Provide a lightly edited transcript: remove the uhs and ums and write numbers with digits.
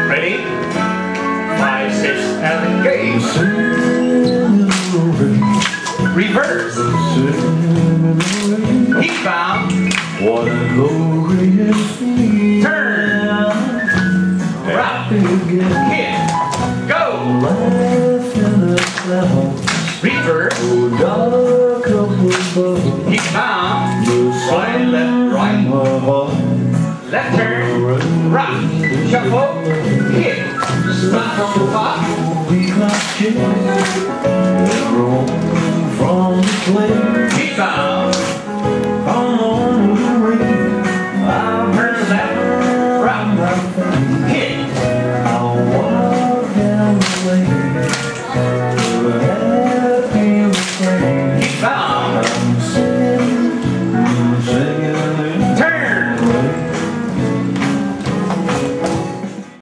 Ready? 5, 6, and engage. Reverse. Heat bound. What a glorious feeling. Turn. Rock. Hit. Go. Reverse. Heat bound. Right, left, right. Left turn. Rock. Shuffle. Hit. Stop from the top. Heat bound.